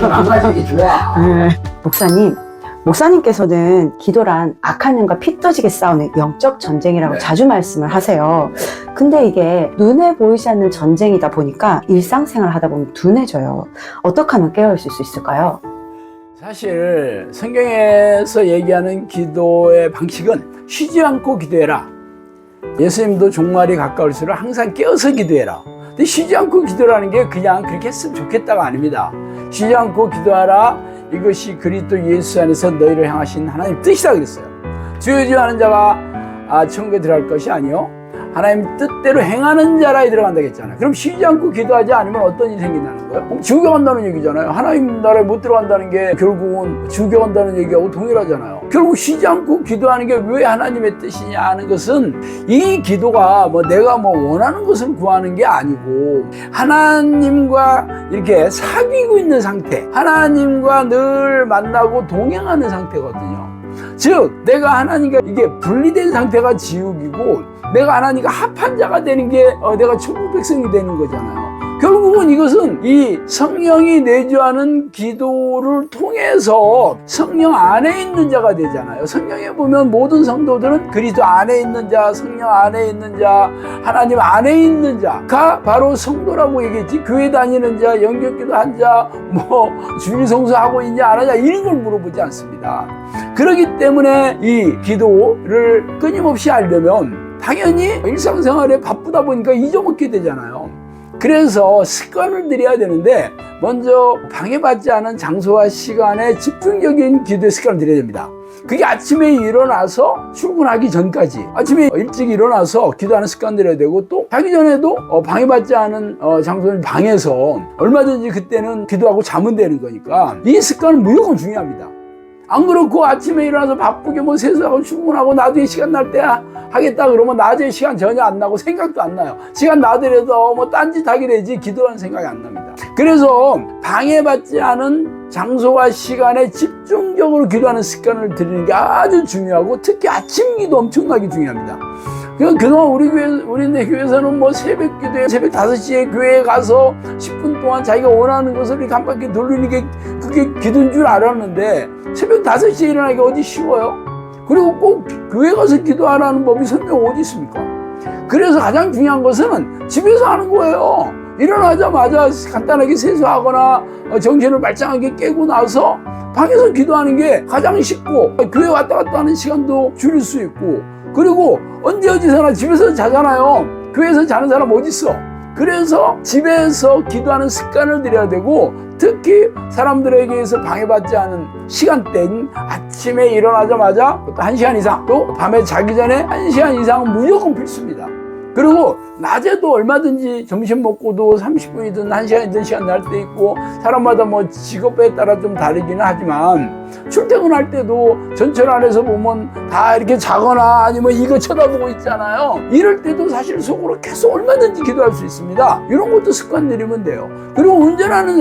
망가지기 좋아. 목사님께서는 기도란 악한 영과 피 떠지게 싸우는 영적 전쟁이라고 네. 자주 말씀을 하세요. 근데 이게 눈에 보이지 않는 전쟁이다 보니까 일상생활 하다 보면 둔해져요. 어떻게 하면 깨어있을 수 있을까요? 사실 성경에서 얘기하는 기도의 방식은 쉬지 않고 기도해라. 예수님도 종말이 가까울수록 항상 깨어서 기도해라. 근데 쉬지 않고 기도라는 게 그냥 그렇게 했으면 좋겠다가 아닙니다. 쉬지 않고 기도하라. 이것이 그리스도 예수 안에서 너희를 향하신 하나님 뜻이다 그랬어요. 주여 주여 하는 자가 천국에 들어갈 것이 아니요 하나님 뜻대로 행하는 자라에 들어간다고 했잖아요. 그럼 쉬지 않고 기도하지 않으면 어떤 일이 생긴다는 거예요? 그럼 지옥에 간다는 얘기잖아요. 하나님 나라에 못 들어간다는 게 결국은 지옥에 간다는 얘기하고 동일하잖아요. 결국 쉬지 않고 기도하는 게 왜 하나님의 뜻이냐 하는 것은 이 기도가 내가 원하는 것을 구하는 게 아니고 하나님과 이렇게 사귀고 있는 상태, 하나님과 늘 만나고 동행하는 상태거든요. 즉 내가 하나님과 이게 분리된 상태가 지옥이고 내가 하나님과 합한 자가 되는 게 내가 천국 백성이 되는 거잖아요. 결국은 이것은 이 성령이 내주하는 기도를 통해서 성령 안에 있는 자가 되잖아요. 성경에 보면 모든 성도들은 그리스도 안에 있는 자, 성령 안에 있는 자, 하나님 안에 있는 자가 바로 성도라고 얘기했지. 교회 다니는 자, 영접기도 한 자, 주일 성수하고 있냐 안 하냐 이런 걸 물어보지 않습니다. 그렇기 때문에 이 기도를 끊임없이 하려면 당연히 일상생활에 바쁘다 보니까 잊어먹게 되잖아요. 그래서 습관을 들여야 되는데 먼저 방해받지 않은 장소와 시간에 집중적인 기도의 습관을 들여야 됩니다. 그게 아침에 일어나서 출근하기 전까지 아침에 일찍 일어나서 기도하는 습관 들여야 되고 또 자기 전에도 방해받지 않은 장소를 방에서 얼마든지 그때는 기도하고 자면 되는 거니까 이 습관은 무조건 중요합니다. 안 그렇고 아침에 일어나서 바쁘게 세수하고 출근하고 나중에 시간 날 때 하겠다 그러면 낮에 시간 전혀 안 나고 생각도 안 나요. 시간 나더라도 딴짓 하게 되지 기도하는 생각이 안 납니다. 그래서 방해받지 않은 장소와 시간에 집중적으로 기도하는 습관을 들이는 게 아주 중요하고 특히 아침 기도 엄청나게 중요합니다. 그동안 우리네 교회에서는 새벽 기도에 새벽 5시에 교회에 가서 10분 동안 자기가 원하는 것을 이렇게 한 바퀴 돌리는 게 그게 기도인 줄 알았는데 새벽 5시에 일어나기가 어디 쉬워요? 그리고 꼭 교회 가서 기도하라는 법이 성경에 어디 있습니까? 그래서 가장 중요한 것은 집에서 하는 거예요. 일어나자마자 간단하게 세수하거나 정신을 말짱하게 깨고 나서 방에서 기도하는 게 가장 쉽고 교회 왔다 갔다 하는 시간도 줄일 수 있고 그리고 언제 어디서나 집에서 자잖아요. 교회에서 자는 사람 어디 있어? 그래서 집에서 기도하는 습관을 들여야 되고 특히 사람들에게서 방해받지 않은 시간대인 아침에 일어나자마자 또 1시간 이상 또 밤에 자기 전에 1시간 이상은 무조건 필수입니다. 그리고 낮에도 얼마든지 점심 먹고도 30분이든 1시간이든 시간 날 때 있고 사람마다 직업에 따라 좀 다르기는 하지만 출퇴근할 때도 전철 안에서 보면 다 이렇게 자거나 아니면 이거 쳐다보고 있잖아요. 이럴 때도 사실 속으로 계속 얼마든지 기도할 수 있습니다. 이런 것도 습관 들이면 돼요. 그리고 운전하는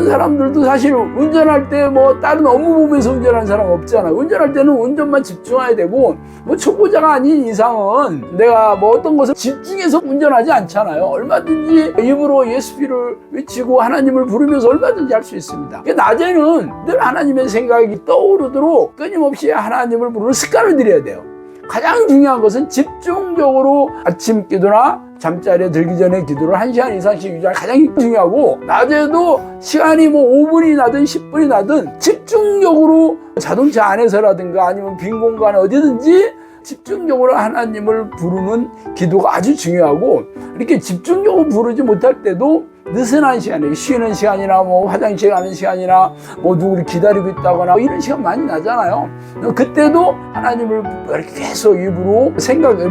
사람들도 사실 운전할 때 다른 업무 보면서 운전하는 사람 없잖아요. 운전할 때는 운전만 집중해야 되고 초보자가 아닌 이상은 내가 어떤 것을 집중해서 운전하지 않잖아요. 얼마든지 입으로 예수비를 외치고 하나님을 부르면서 얼마든지 할 수 있습니다. 낮에는 늘 하나님의 생각이 떠오르도록 끊임없이 하나님을 부르는 습관을 들여야 돼요. 가장 중요한 것은 집중적으로 아침 기도나 잠자리에 들기 전에 기도를 1시간 이상씩 유지하는 게 가장 중요하고 낮에도 시간이 5분이 나든 10분이 나든 집중적으로 자동차 안에서라든가 아니면 빈 공간에 어디든지 집중적으로 하나님을 부르는 기도가 아주 중요하고 이렇게 집중적으로 부르지 못할 때도 느슨한 시간에 쉬는 시간이나 화장실 가는 시간이나 누구를 기다리고 있다거나 이런 시간 많이 나잖아요. 그때도 하나님을 이렇게 계속 입으로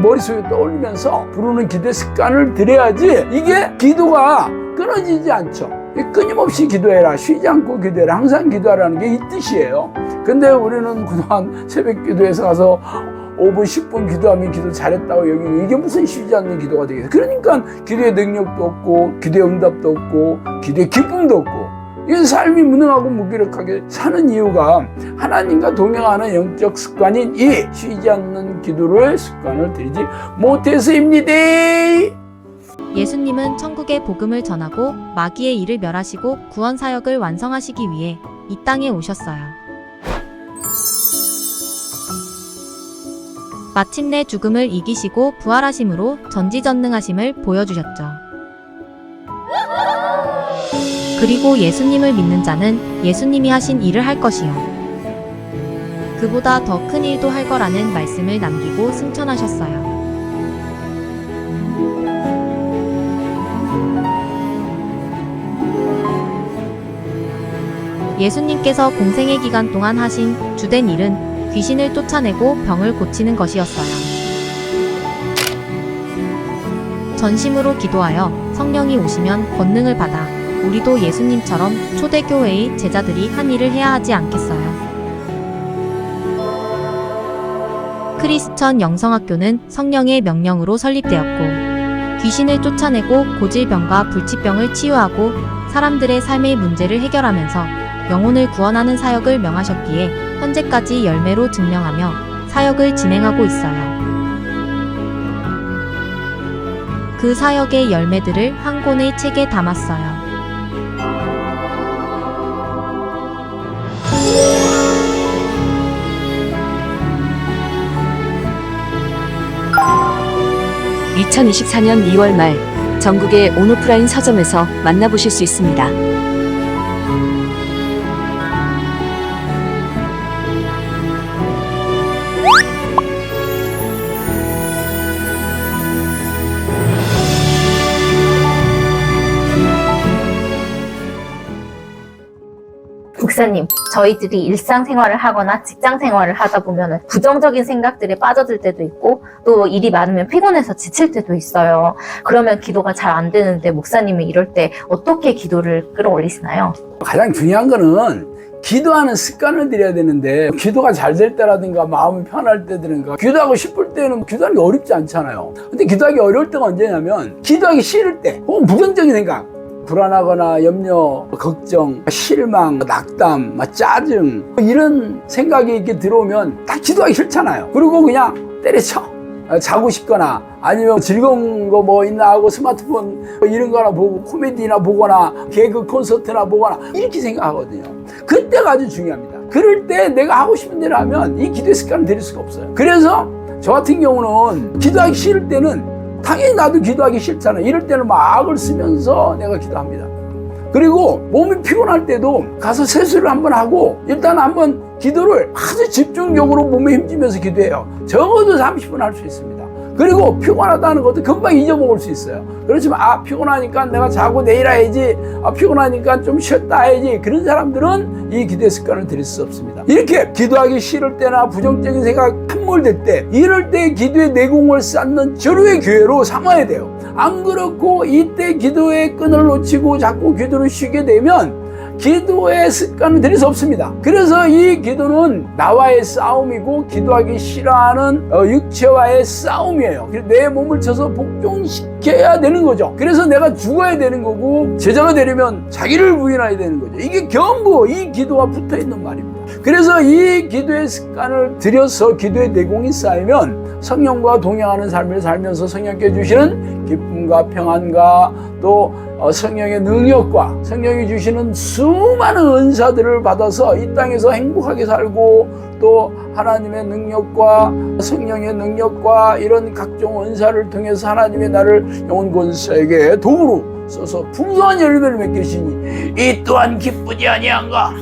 머릿속에 떠올리면서 부르는 기도의 습관을 들여야지 이게 기도가 끊어지지 않죠. 끊임없이 기도해라, 쉬지 않고 기도해라, 항상 기도하라는 게 이 뜻이에요. 근데 우리는 그동안 새벽 기도에서 가서 5분, 10분 기도하면 기도 잘했다고 여기는 이게 무슨 쉬지 않는 기도가 되겠어요. 그러니까 기도의 능력도 없고 기도의 응답도 없고 기도의 기쁨도 없고 이 삶이 무능하고 무기력하게 사는 이유가 하나님과 동행하는 영적 습관인 이 쉬지 않는 기도의 습관을 들이지 못해서입니다. 예수님은 천국의 복음을 전하고 마귀의 일을 멸하시고 구원 사역을 완성하시기 위해 이 땅에 오셨어요. 마침내 죽음을 이기시고 부활하심으로 전지전능하심을 보여주셨죠. 그리고 예수님을 믿는 자는 예수님이 하신 일을 할 것이요 그보다 더 큰 일도 할 거라는 말씀을 남기고 승천하셨어요. 예수님께서 공생의 기간 동안 하신 주된 일은 귀신을 쫓아내고 병을 고치는 것이었어요. 전심으로 기도하여 성령이 오시면 권능을 받아 우리도 예수님처럼 초대교회의 제자들이 한 일을 해야 하지 않겠어요? 크리스천 영성학교는 성령의 명령으로 설립되었고 귀신을 쫓아내고 고질병과 불치병을 치유하고 사람들의 삶의 문제를 해결하면서 영혼을 구원하는 사역을 명하셨기에 현재까지 열매로 증명하며 사역을 진행하고 있어요. 그 사역의 열매들을 한 권의 책에 담았어요. (2024년 2월) 말 전국의 온오프라인 서점에서 만나보실 수 있습니다. 목사님, 저희들이 일상생활을 하거나 직장생활을 하다 보면 부정적인 생각들에 빠져들 때도 있고 또 일이 많으면 피곤해서 지칠 때도 있어요. 그러면 기도가 잘 안 되는데 목사님은 이럴 때 어떻게 기도를 끌어올리시나요? 가장 중요한 거는 기도하는 습관을 들여야 되는데 기도가 잘 될 때라든가 마음이 편할 때든가 기도하고 싶을 때는 기도하는 게 어렵지 않잖아요. 근데 기도하기 어려울 때가 언제냐면 기도하기 싫을 때 혹은 부정적인 생각, 불안하거나 염려, 걱정, 실망, 낙담, 짜증 이런 생각이 이렇게 들어오면 딱 기도하기 싫잖아요. 그리고 그냥 때려쳐 자고 싶거나 아니면 즐거운 거 뭐 있나 하고 스마트폰 이런 거나 보고 코미디나 보거나 개그 콘서트나 보거나 이렇게 생각하거든요. 그때가 아주 중요합니다. 그럴 때 내가 하고 싶은 대로 하면 이 기도의 습관을 들일 수가 없어요. 그래서 저 같은 경우는 기도하기 싫을 때는 당연히 나도 기도하기 싫잖아요. 이럴 때는 막 악을 쓰면서 내가 기도합니다. 그리고 몸이 피곤할 때도 가서 세수를 한번 하고 일단 한번 기도를 아주 집중적으로 몸에 힘주면서 기도해요. 적어도 30분 할 수 있습니다. 그리고 피곤하다는 것도 금방 잊어먹을 수 있어요. 그렇지만 피곤하니까 내가 자고 내일 해야지, 피곤하니까 좀 쉬었다 해야지, 그런 사람들은 이 기도의 습관을 들일 수 없습니다. 이렇게 기도하기 싫을 때나 부정적인 생각 함몰될 때 이럴 때 기도의 내공을 쌓는 절호의 교회로 삼아야 돼요. 안 그렇고 이때 기도의 끈을 놓치고 자꾸 기도를 쉬게 되면 기도의 습관을 들일 수 없습니다. 그래서 이 기도는 나와의 싸움이고 기도하기 싫어하는 육체와의 싸움이에요. 내 몸을 쳐서 복종시켜야 되는 거죠. 그래서 내가 죽어야 되는 거고 제자가 되려면 자기를 부인해야 되는 거죠. 이게 전부 이 기도와 붙어있는 말입니다. 그래서 이 기도의 습관을 들여서 기도의 내공이 쌓이면 성령과 동행하는 삶을 살면서 성령께 주시는 기쁨과 평안과 또 성령의 능력과 성령이 주시는 수많은 은사들을 받아서 이 땅에서 행복하게 살고 또 하나님의 능력과 성령의 능력과 이런 각종 은사를 통해서 하나님의 나를 영혼 권세에게 도구로 써서 풍성한 열매를 맺으시니 이 또한 기쁘지 아니한가.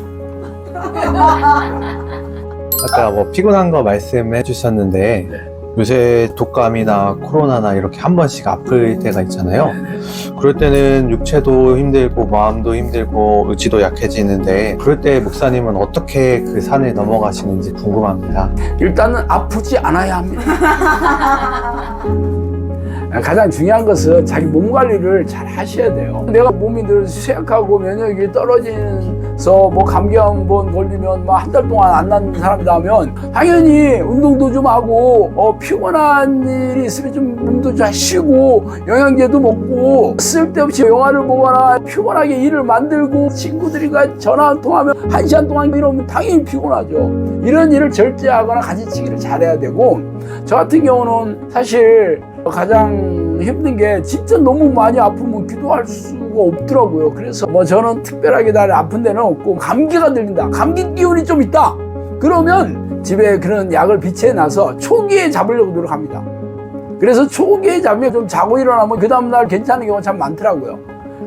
아까 뭐 피곤한 거 말씀해 주셨는데 요새 독감이나 코로나나 이렇게 한 번씩 아플 때가 있잖아요. 그럴 때는 육체도 힘들고 마음도 힘들고 의지도 약해지는데 그럴 때 목사님은 어떻게 그 산을 넘어가시는지 궁금합니다. 일단은 아프지 않아야 합니다. 가장 중요한 것은 자기 몸 관리를 잘 하셔야 돼요. 내가 몸이 늘 쇠약하고 면역력이 떨어지면서 뭐 감기 한 번 걸리면 한 달 동안 안 낫는 사람이다 하면 당연히 운동도 좀 하고 피곤한 일이 있으면 좀 몸도 좀 쉬고 영양제도 먹고 쓸데없이 영화를 보거나 피곤하게 일을 만들고 친구들과 전화 한 통하면 1시간 동안 이러면 당연히 피곤하죠. 이런 일을 절제하거나 가지치기를 잘해야 되고 저 같은 경우는 사실 가장 힘든 게 진짜 너무 많이 아프면 기도할 수가 없더라고요. 그래서 뭐 저는 특별하게 날 아픈 데는 없고, 감기가 들린다, 감기 기운이 좀 있다, 그러면 집에 그런 약을 비치해놔서 초기에 잡으려고 노력합니다. 그래서 초기에 잡으면 좀 자고 일어나면 그 다음날 괜찮은 경우가 참 많더라고요.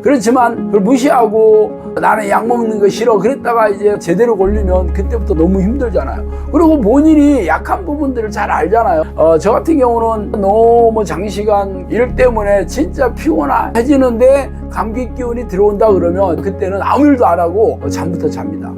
그렇지만 그걸 무시하고 나는 약 먹는 거 싫어 그랬다가 이제 제대로 걸리면 그때부터 너무 힘들잖아요. 그리고 본인이 약한 부분들을 잘 알잖아요. 저 같은 경우는 너무 장시간 일 때문에 진짜 피곤해지는데 감기 기운이 들어온다 그러면 그때는 아무 일도 안 하고 잠부터 잡니다.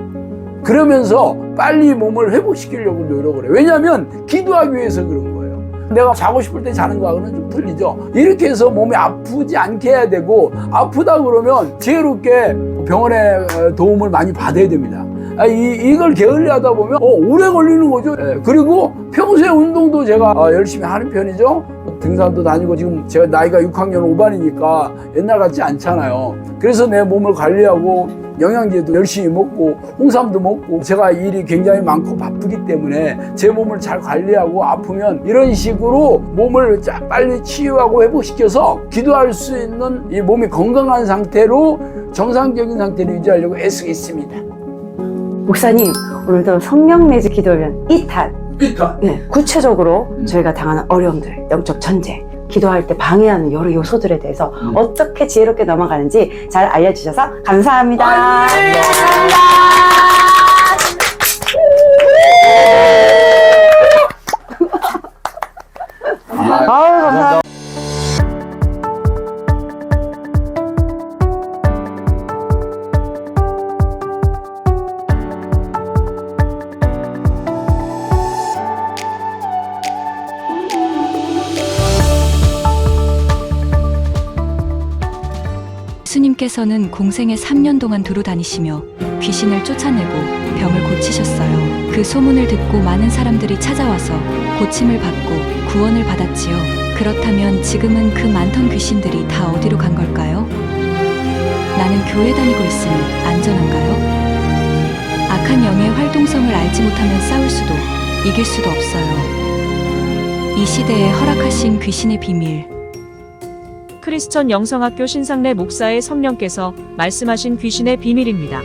그러면서 빨리 몸을 회복시키려고 노력을 해요. 왜냐하면 기도하기 위해서 그런 거예요. 내가 자고 싶을 때 자는 거하고는 좀 틀리죠. 이렇게 해서 몸이 아프지 않게 해야 되고, 아프다 그러면 지혜롭게 병원의 도움을 많이 받아야 됩니다. 이걸 게을리 하다 보면 오래 걸리는 거죠. 그리고 평소에 운동도 제가 열심히 하는 편이죠. 등산도 다니고, 지금 제가 나이가 6학년 5반이니까 옛날 같지 않잖아요. 그래서 내 몸을 관리하고 영양제도 열심히 먹고 홍삼도 먹고, 제가 일이 굉장히 많고 바쁘기 때문에 제 몸을 잘 관리하고, 아프면 이런 식으로 몸을 빨리 치유하고 회복시켜서 기도할 수 있는 이 몸이 건강한 상태로 정상적인 상태를 유지하려고 애쓰고 있습니다. 목사님, 오늘도 성령 내지 기도하면 2탄. 네, 구체적으로 저희가 당하는 어려움들, 영적 전쟁, 기도할 때 방해하는 여러 요소들에 대해서 어떻게 지혜롭게 넘어가는지 잘 알려주셔서 감사합니다. 감사합니다. 아유, 감사합니다. 예수님께서는 공생에 3년 동안 두루 다니시며 귀신을 쫓아내고 병을 고치셨어요. 그 소문을 듣고 많은 사람들이 찾아와서 고침을 받고 구원을 받았지요. 그렇다면 지금은 그 많던 귀신들이 다 어디로 간 걸까요? 나는 교회 다니고 있으니 안전한가요? 악한 영의 활동성을 알지 못하면 싸울 수도 이길 수도 없어요. 이 시대에 허락하신 귀신의 비밀, 크리스천 영성학교 신상래 목사의 성령께서 말씀하신 귀신의 비밀입니다.